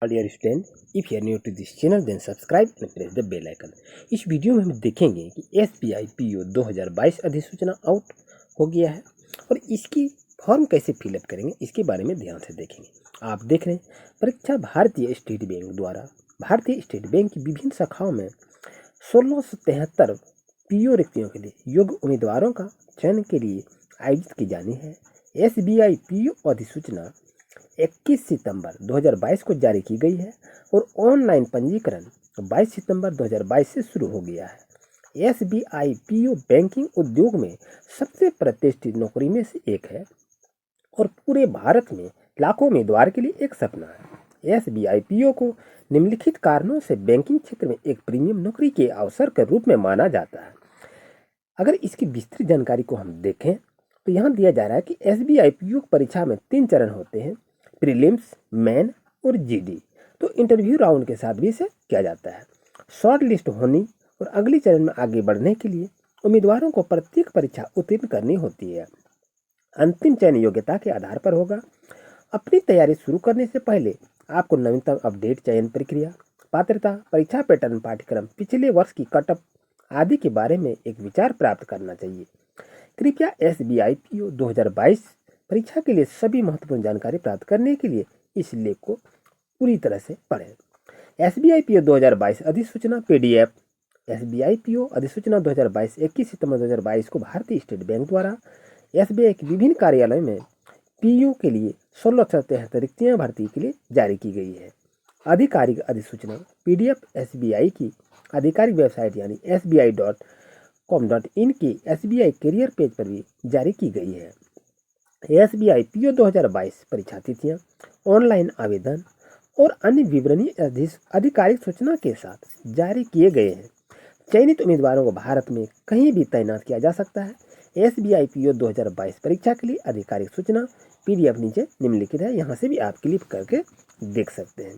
Dear student, if you are new to this channel then subscribe and press the bell icon। इस video में हम देखेंगे कि SBI PO 2022 अधिसूचना out हो गया है और इसकी फॉर्म कैसे फिलअप करेंगे इसके बारे में ध्यान से देखेंगे। आप देख रहे हैं परीक्षा भारतीय स्टेट बैंक द्वारा भारतीय स्टेट बैंक की विभिन्न शाखाओं में 1673 PO रिक्तियों के लिए योग्य उम्मीदवारों का चयन के लिए आयोजित की जानी है। SBI PO अधिसूचना 21 सितंबर 2022 को जारी की गई है और ऑनलाइन पंजीकरण 22 सितंबर 2022 से शुरू हो गया है। SBI PO बैंकिंग उद्योग में सबसे प्रतिष्ठित नौकरी में से एक है और पूरे भारत में लाखों उम्मीदवार के लिए एक सपना है। SBI PO को निम्नलिखित कारणों से बैंकिंग क्षेत्र में एक प्रीमियम नौकरी के अवसर के रूप में माना जाता है। अगर इसकी विस्तृत जानकारी को हम देखें तो यहाँ दिया जा रहा है कि SBI PO परीक्षा में 3 चरण होते हैं, प्रीलिम्स, मेन और GD। तो इंटरव्यू राउंड के साथ भी इसे किया जाता है। शॉर्ट लिस्ट होने और अगले चरण में आगे बढ़ने के लिए उम्मीदवारों को प्रत्येक परीक्षा उत्तीर्ण करनी होती है। अंतिम चयन योग्यता के आधार पर होगा। अपनी तैयारी शुरू करने से पहले आपको नवीनतम अपडेट, चयन प्रक्रिया, पात्रता, परीक्षा पैटर्न, पाठ्यक्रम, पिछले वर्ष की कटअप आदि के बारे में एक विचार प्राप्त करना चाहिए। कृपया SBI PO 2022 परीक्षा के लिए सभी महत्वपूर्ण जानकारी प्राप्त करने के लिए इस लेख को पूरी तरह से पढ़ें। SBI PO 2022 अधिसूचना PDF। SBI PO अधिसूचना 2022 21 सितंबर 2022 को भारतीय स्टेट बैंक द्वारा SBI के विभिन्न कार्यालयों में PO के लिए 1673 रिक्तियां भर्ती के लिए जारी की गई है। आधिकारिक अधिसूचना PDF SBI की आधिकारिक वेबसाइट यानी sbi.com.in की SBI करियर पेज पर भी जारी की गई है। SBI PO 2022 परीक्षा तिथियां, ऑनलाइन आवेदन और अन्य विवरणीय आधिकारिक सूचना के साथ जारी किए गए हैं। चयनित उम्मीदवारों को भारत में कहीं भी तैनात किया जा सकता है। SBI PO 2022 परीक्षा के लिए आधिकारिक सूचना PDF नीचे निम्नलिखित है, यहाँ से भी आप क्लिक करके देख सकते हैं।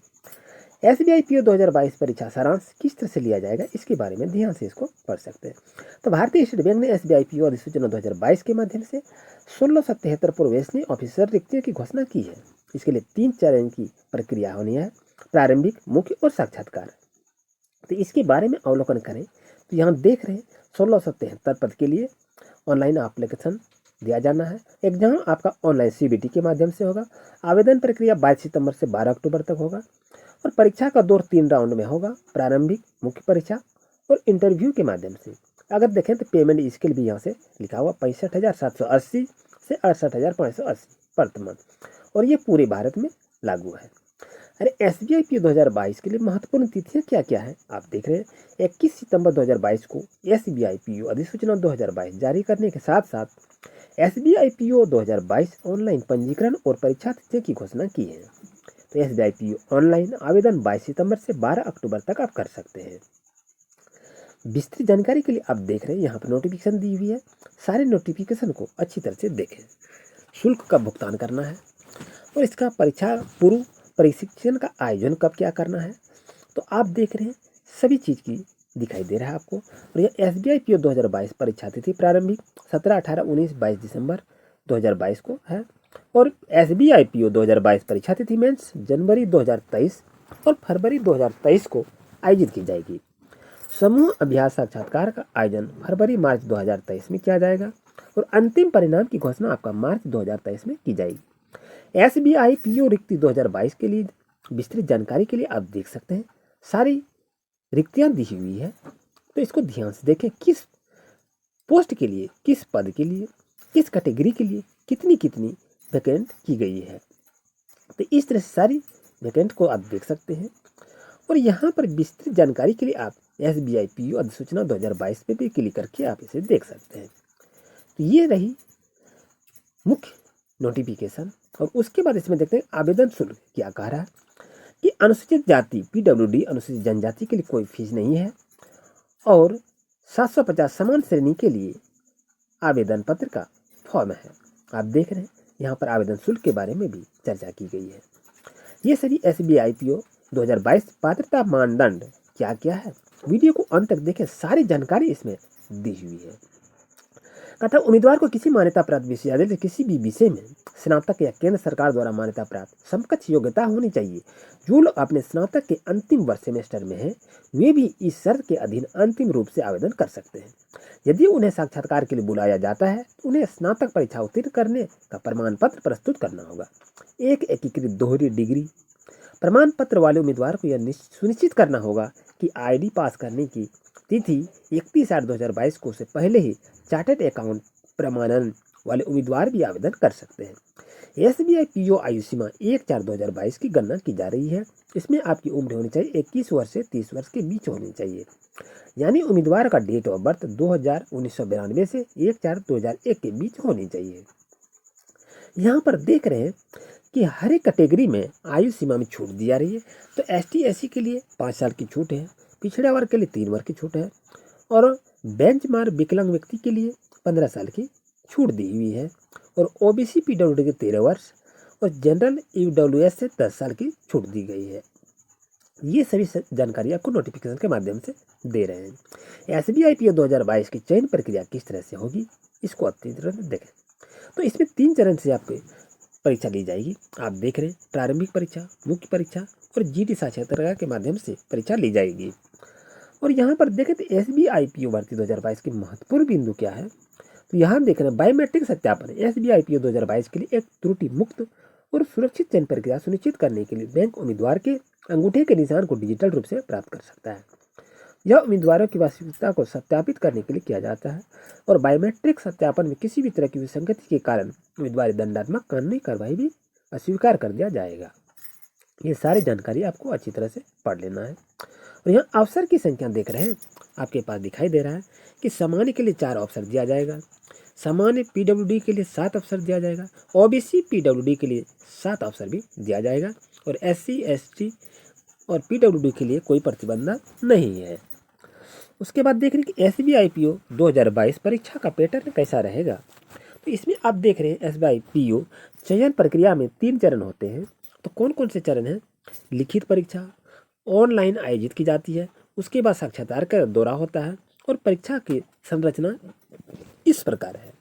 SBI PO 2022 परीक्षा सारांश किस तरह से लिया जाएगा इसके बारे में ध्यान से इसको पढ़ सकते हैं। तो भारतीय स्टेट बैंक ने SBI PO अधिसूचना 2022 के माध्यम से 1673 प्रोबेशनरी ऑफिसर रिक्तियों की घोषणा की है। इसके लिए 3 चरण की प्रक्रिया होनी है, प्रारंभिक, मुख्य और साक्षात्कार। तो इसके बारे में अवलोकन करें तो यहाँ देख रहे हैं 1673 पद के लिए ऑनलाइन एप्लीकेशन दिया जाना है। एग्जाम आपका ऑनलाइन CBT के माध्यम से होगा। आवेदन प्रक्रिया 22 सितंबर से 12 अक्टूबर तक होगा और परीक्षा का दौर 3 राउंड में होगा, प्रारंभिक, मुख्य परीक्षा और इंटरव्यू के माध्यम से। अगर देखें तो पेमेंट स्केल भी यहाँ से लिखा हुआ 65,780 से 68,580 प्रति मंथ और ये पूरे भारत में लागू है। अरे SBI PO 2022 के लिए महत्वपूर्ण तिथियां क्या क्या है आप देख रहे हैं। 21 सितंबर 2022 को SBI PO अधिसूचना 2022 जारी करने के साथ साथ SBI PO 2022 ऑनलाइन पंजीकरण और परीक्षा तिथियों की घोषणा की है। तो SBI PO ऑनलाइन आवेदन 22 सितंबर से 12 अक्टूबर तक आप कर सकते हैं। विस्तृत जानकारी के लिए आप देख रहे हैं यहाँ पर नोटिफिकेशन दी हुई है। सारे नोटिफिकेशन को अच्छी तरह से देखें। शुल्क का भुगतान करना है और इसका परीक्षा पूर्व प्रशिक्षण का आयोजन कब क्या करना है तो आप देख रहे हैं सभी चीज़ की दिखाई दे रहा है आपको। और यह SBI PO 2022 परीक्षा तिथि प्रारंभिक 17, 18, 19, 22 दिसंबर 2022 को है और SBI PO 2022 परीक्षा तिथि मेंस जनवरी 2023 और फरवरी 2023 को आयोजित की जाएगी। समूह अभ्यास साक्षात्कार का आयोजन फरवरी मार्च 2023 में किया जाएगा और अंतिम परिणाम की घोषणा आपका मार्च 2023 में की जाएगी। SBI PO रिक्ति 2022 के लिए विस्तृत जानकारी के लिए आप देख सकते हैं सारी रिक्तियां दी हुई है। तो इसको ध्यान से देखें, किस पोस्ट के लिए, किस पद के लिए, किस कैटेगरी के लिए कितनी कितनी वैकेंट की गई है। तो इस तरह से सारी वैकेंट को आप देख सकते हैं और यहाँ पर विस्तृत जानकारी के लिए आप SBI PO अधिसूचना 2022 पे भी क्लिक करके आप इसे देख सकते हैं। तो ये रही मुख्य नोटिफिकेशन और उसके बाद इसमें देखते हैं आवेदन शुल्क क्या कह रहा है कि अनुसूचित जाति PWD अनुसूचित जनजाति के लिए कोई फीस नहीं है और 750 समान श्रेणी के लिए आवेदन पत्र का फॉर्म है। आप देख रहे हैं यहाँ पर आवेदन शुल्क के बारे में भी चर्चा की गई है। ये सभी SBI PO 2022 पात्रता मानदंड क्या क्या है वीडियो को अंत तक देखें, सारी जानकारी इसमें दी हुई है। कहता है उम्मीदवार को किसी मान्यता प्राप्त विश्वविद्यालय से किसी भी विषय में स्नातक या केंद्र सरकार द्वारा मान्यता प्राप्त समकक्ष योग्यता होनी चाहिए। जो लोग अपने स्नातक के अंतिम वर्ष सेमेस्टर में हैं वे भी इस शर्त के अधीन अंतिम रूप से आवेदन कर सकते हैं। यदि उन्हें साक्षात्कार के लिए बुलाया जाता है तो उन्हें स्नातक परीक्षा उत्तीर्ण करने का प्रमाण पत्र प्रस्तुत करना होगा। एक एकीकृत दोहरी डिग्री प्रमाण पत्र वाले उम्मीदवार को यह सुनिश्चित करना होगा कि आईडी पास करने की तिथि 31/8/2022 को से पहले ही चार्टर्ड अकाउंट प्रमाणन वाले उम्मीदवार भी आवेदन कर सकते हैं। एसबीआई पीओ आयु सीमा 1/4/2022 की गणना की जा रही है। इसमें आपकी उम्र होनी चाहिए 21 वर्ष से 30 वर्ष के बीच होनी चाहिए। यानी उम्मीदवार का डेट ऑफ बर्थ 1992 से 1/4/2001 के बीच होनी चाहिए। यहाँ पर देख रहे हैं कि हर एक कैटेगरी में आयु सीमा में छूट दी जा रही है। तो एसटी एससी के लिए 5 साल की छूट है, पिछड़ा वर्ग के लिए 3 वर्ष की छूट है और बेंचमार्क विकलांग व्यक्ति के लिए 15 साल की छूट दी हुई है और ओबीसी पीडब्ल्यूडी के 13 वर्ष और जनरल ईडब्ल्यूएस से 10 साल की छूट दी गई है। ये सभी जानकारी आपको नोटिफिकेशन के माध्यम से दे रहे हैं। एसबीआई पीओ 2022 की चयन प्रक्रिया किस तरह से होगी इसको अच्छी तरह से देखें। तो इसमें 3 चरण से आपकी परीक्षा ली जाएगी। आप देख रहे हैं प्रारंभिक परीक्षा, मुख्य परीक्षा और जीडी साक्षात्कार के माध्यम से परीक्षा ली जाएगी। और यहाँ पर देखें तो एसबीआई पीओ भर्ती 2022 की महत्वपूर्ण बिंदु क्या है। तो यहाँ देख रहे हैं बायोमेट्रिक सत्यापन। एसबीआई पीओ 2022 के लिए एक त्रुटि मुक्त और सुरक्षित चयन प्रक्रिया सुनिश्चित करने के लिए बैंक उम्मीदवार के अंगूठे के निशान को डिजिटल रूप से प्राप्त कर सकता है। यह उम्मीदवारों की वास्तविकता को सत्यापित करने के लिए किया जाता है और बायोमेट्रिक सत्यापन में किसी भी तरह की विसंगति के कारण उम्मीदवार दंडात्मक कानूनी कार्रवाई भी अस्वीकार कर दिया जाएगा। ये सारी जानकारी आपको अच्छी तरह से पढ़ लेना है। और यहाँ अवसर की संख्या देख रहे हैं, आपके पास दिखाई दे रहा है कि सामान्य के लिए 4 अवसर दिया जाएगा, सामान्य पीडब्ल्यूडी के लिए 7 अवसर दिया जाएगा, ओबीसी पीडब्ल्यूडी के लिए 7 अवसर भी दिया जाएगा और एससी एसटी और पीडब्ल्यूडी के लिए कोई प्रतिबंध नहीं है। उसके बाद देख रहे हैं कि एसबीआई पीओ 2022 परीक्षा का पैटर्न कैसा रहेगा। तो इसमें आप देख रहे हैं एसबीआई पीओ चयन प्रक्रिया में 3 चरण होते हैं। तो कौन कौन से चरण हैं? लिखित परीक्षा ऑनलाइन आयोजित की जाती है, उसके बाद साक्षात्कार का दौरा होता है और परीक्षा की संरचना इस प्रकार है।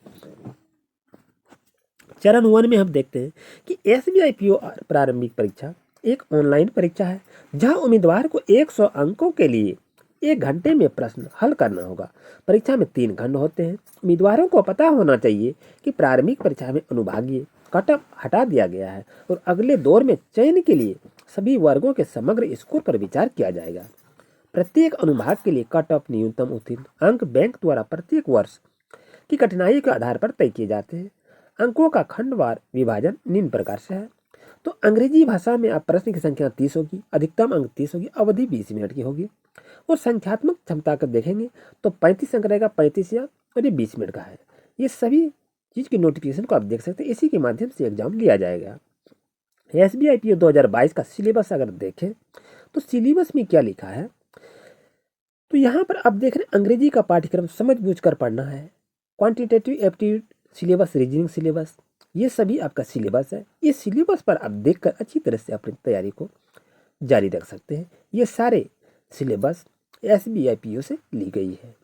चरण 1 में हम देखते हैं कि एसबीआई पीओ प्रारंभिक परीक्षा एक ऑनलाइन परीक्षा है जहां उम्मीदवार को 100 अंकों के लिए 1 घंटे में प्रश्न हल करना होगा। परीक्षा में 3 खंड होते हैं। उम्मीदवारों को पता होना चाहिए कि प्रारंभिक परीक्षा में अनुभागीय कट ऑफ हटा दिया गया है और अगले दौर में चयन के लिए सभी वर्गों के समग्र स्कोर पर विचार किया जाएगा। प्रत्येक अनुभाग के लिए कट ऑफ न्यूनतम उत्तीर्ण अंक बैंक द्वारा प्रत्येक वर्ष की कठिनाई के आधार पर तय किए जाते हैं। अंकों का खंडवार विभाजन निम्न प्रकार से है। तो अंग्रेजी भाषा में आप प्रश्न की संख्या 30 होगी, अधिकतम अंक 30 होगी, अवधि 20 मिनट की होगी और संख्यात्मक क्षमता का देखेंगे तो 35 अंक रहेगा, 35 या और ये 20 मिनट का है। ये सभी चीज़ की नोटिफिकेशन को आप देख सकते हैं। इसी के माध्यम से एग्जाम लिया जाएगा। एसबीआई पीओ 2022 का सिलेबस अगर देखें तो सिलेबस में क्या लिखा है, तो यहाँ पर आप देख रहे हैं अंग्रेजी का पाठ्यक्रम समझबूझकर पढ़ना है, quantitative aptitude syllabus, reasoning syllabus, ये सभी आपका सिलेबस है। इस सिलेबस पर आप देखकर अच्छी तरह से अपनी तैयारी को जारी रख सकते हैं। ये सारे सिलेबस एसबीआई पीओ से ली गई है।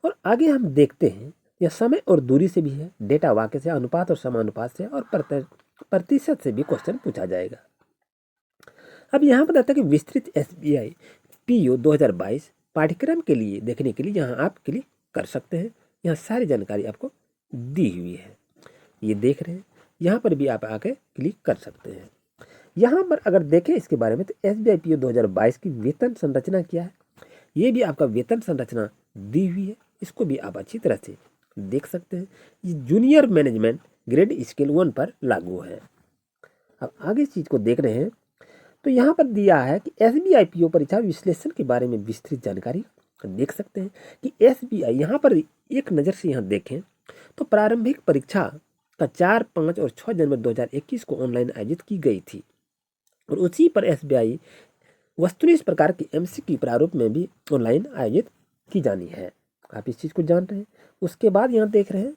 और आगे हम देखते हैं यह समय और दूरी से भी है, डेटा वाक्य से, अनुपात और समानुपात से और प्रतिशत से भी क्वेश्चन पूछा जाएगा। अब यहाँ पर आता है कि विस्तृत एसबीआई पीओ 2022 पाठ्यक्रम के लिए देखने के लिए यहाँ आप क्लिक कर सकते हैं। यहाँ सारी जानकारी आपको दी हुई है, ये देख रहे हैं। यहाँ पर भी आप आके क्लिक कर सकते हैं। यहाँ पर अगर देखें इसके बारे में तो एसबीआई पीओ 2022 की वेतन संरचना क्या है, ये भी आपका वेतन संरचना दी हुई है। इसको भी आप अच्छी तरह से देख सकते हैं। ये जूनियर मैनेजमेंट ग्रेड स्केल 1 पर लागू है। अब आगे इस चीज़ को देख रहे हैं तो यहाँ पर दिया है कि एसबीआई पीओ परीक्षा विश्लेषण के बारे में विस्तृत जानकारी देख सकते हैं कि एसबीआई यहाँ पर एक नज़र से यहाँ देखें तो प्रारंभिक परीक्षा का 4, 5 और 6 जनवरी 2021 को ऑनलाइन आयोजित की गई थी और उसी पर एसबीआई वस्तुनिष्ठ प्रकार की एमसीक्यू प्रारूप में भी ऑनलाइन आयोजित की जानी है। आप इस चीज़ को जान रहे हैं। उसके बाद यहाँ देख रहे हैं,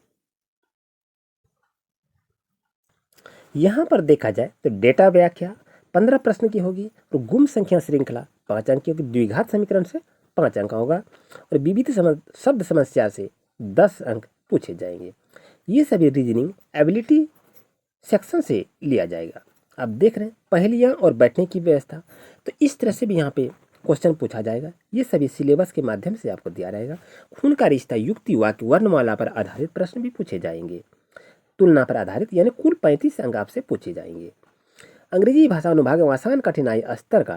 यहाँ पर देखा जाए तो डेटा व्याख्या 15 प्रश्न की होगी और गुण संख्या श्रृंखला 5 अंक की होगी। द्विघात समीकरण से 5 अंक होगा और विविध शब्द समस्या से 10 अंक पूछे जाएंगे। ये सभी रीजनिंग एबिलिटी सेक्शन से लिया जाएगा। आप देख रहे हैं पहेलियाँ और बैठने की व्यवस्था, तो इस तरह से भी यहाँ पे क्वेश्चन पूछा जाएगा। ये सभी सिलेबस के माध्यम से आपको दिया रहेगा। खून का रिश्ता, युक्ति, वाक्य, वर्णमाला पर आधारित प्रश्न भी पूछे जाएंगे। तुलना पर आधारित यानी कुल 35 अंक आपसे पूछे जाएंगे। अंग्रेजी भाषा अनुभाग में आसान कठिनाई स्तर का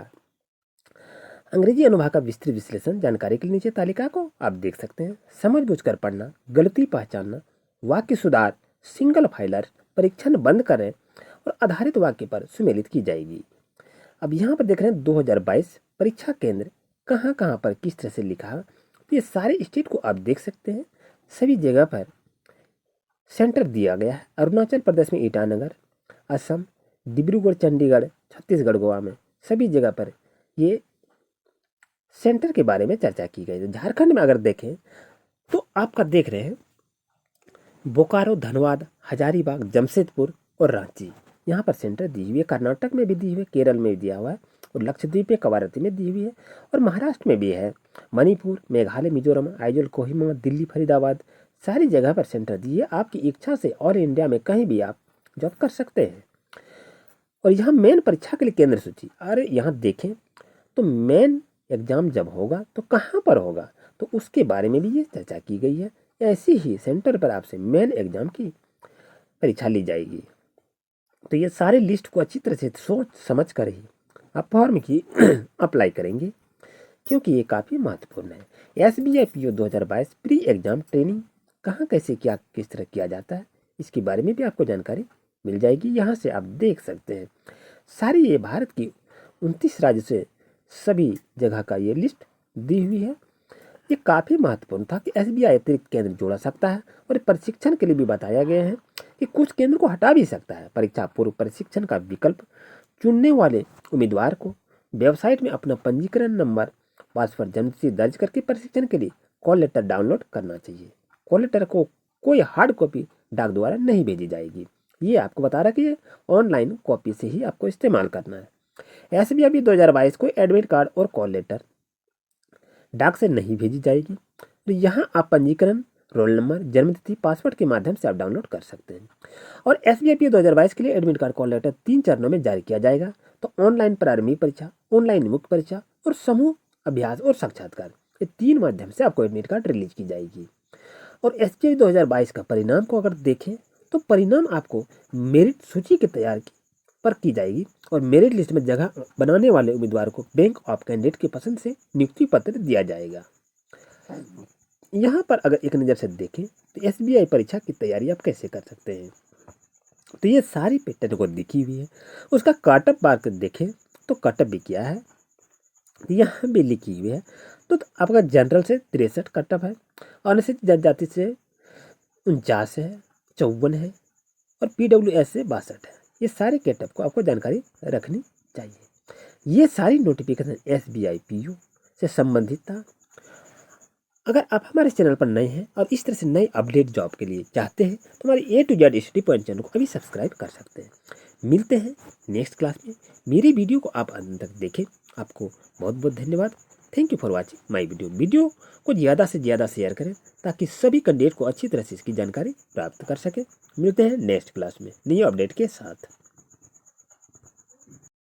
अंग्रेजी अनुभाग का विस्तृत विश्लेषण जानकारी के लिए नीचे तालिका को आप देख सकते हैं। समझबूझकर पढ़ना, गलती पहचानना, वाक्य सुधार, सिंगल फाइलर, परीक्षण बंद करें और आधारित वाक्य पर सुमेलित की जाएगी। अब यहाँ पर देख रहे हैं 2022 परीक्षा केंद्र कहाँ कहाँ पर किस तरह से लिखा है, तो ये सारे स्टेट को आप देख सकते हैं। सभी जगह पर सेंटर दिया गया है। अरुणाचल प्रदेश में ईटानगर, असम, डिब्रूगढ़, चंडीगढ़, छत्तीसगढ़, गोवा में सभी जगह पर ये सेंटर के बारे में चर्चा की गई है। झारखंड में अगर देखें तो आपका देख रहे हैं बोकारो, धनबाद, हजारीबाग, जमशेदपुर और रांची, यहाँ पर सेंटर दी हुई है। कर्नाटक में भी दी हुई है, केरल में भी दिया हुआ है और लक्षद्वीप में कवारती में दी हुई है और महाराष्ट्र में भी है। मणिपुर, मेघालय, मिजोरम, आइजोल, कोहिमा, दिल्ली, फरीदाबाद, सारी जगह पर सेंटर दी है। आपकी इच्छा से ऑल इंडिया में कहीं भी आप जॉब कर सकते हैं। और यहाँ मेन परीक्षा के लिए केंद्र सूची, अरे यहाँ देखें तो मेन एग्जाम जब होगा तो कहाँ पर होगा, तो उसके बारे में भी ये चर्चा की गई है। ऐसे ही सेंटर पर आपसे मेन एग्जाम की परीक्षा ली जाएगी। तो ये सारे लिस्ट को अच्छी तरह से सोच समझ कर ही आप फॉर्म की अप्लाई करेंगे, क्योंकि ये काफ़ी महत्वपूर्ण है। SBI PO 2022 pre exam training कहाँ, कैसे, क्या, किस तरह किया जाता है, इसके बारे में भी आपको जानकारी मिल जाएगी। यहाँ से आप देख सकते हैं सारी ये भारत की 29 राज्य से सभी जगह का ये लिस्ट दी हुई है। ये काफ़ी महत्वपूर्ण था कि SBI अतिरिक्त केंद्र जोड़ा सकता है और प्रशिक्षण के लिए भी बताया गया है कि कुछ केंद्र को हटा भी सकता है। परीक्षा पूर्व प्रशिक्षण का विकल्प चुनने वाले उम्मीदवार को वेबसाइट में अपना पंजीकरण नंबर, पासवर्ड, जन्मतिथि दर्ज करके प्रशिक्षण के लिए कॉल लेटर डाउनलोड करना चाहिए। कॉल लेटर को कोई हार्ड कॉपी डाक द्वारा नहीं भेजी जाएगी। ये आपको बता रहा कि ये ऑनलाइन कॉपी से ही आपको इस्तेमाल करना है। SBI 2022 को एडमिट कार्ड और कॉल लेटर डाक से नहीं भेजी जाएगी। तो यहाँ आप पंजीकरण, रोल नंबर, जन्मतिथि, पासवर्ड के माध्यम से आप डाउनलोड कर सकते हैं। और SBI PO 2022 के लिए एडमिट कार्ड, कॉल लेटर 3 चरणों में जारी किया जाएगा। तो ऑनलाइन प्रारंभिक परीक्षा, ऑनलाइन मुख्य परीक्षा और समूह अभ्यास और साक्षात्कार, ये 3 माध्यम से आपको एडमिट कार्ड रिलीज की जाएगी। और SBI 2022 का परिणाम को अगर देखें तो परिणाम आपको मेरिट सूची के तैयार पर की जाएगी और मेरिट लिस्ट में जगह बनाने वाले उम्मीदवार को बैंक ऑफ कैंडिडेट की पसंद से नियुक्ति पत्र दिया जाएगा। यहाँ पर अगर एक नज़र से देखें तो SBI परीक्षा की तैयारी आप कैसे कर सकते हैं, तो ये सारी पैटर्न को दिखी हुई है। उसका कटअप बार देखें तो कटअप भी किया है, यहाँ भी लिखी हुई है। तो आपका जनरल से 63 कटअप है, अनुसूचित जनजाति से 49 है, 54 है और PWS से 62 है। ये सारे कटअप को आपको जानकारी रखनी चाहिए। ये सारी नोटिफिकेशन SBI PO से संबंधित था। अगर आप हमारे चैनल पर नए हैं और इस तरह से नए अपडेट जॉब के लिए चाहते हैं तो हमारे A to Z study point channel को अभी सब्सक्राइब कर सकते हैं। मिलते हैं नेक्स्ट क्लास में। मेरी वीडियो को आप अंत तक देखें। आपको बहुत बहुत धन्यवाद। Thank you for watching my video को ज़्यादा से ज़्यादा शेयर करें ताकि सभी कैंडिडेट को अच्छी तरह से इसकी जानकारी प्राप्त कर सकें। मिलते हैं नेक्स्ट क्लास में नई अपडेट के साथ।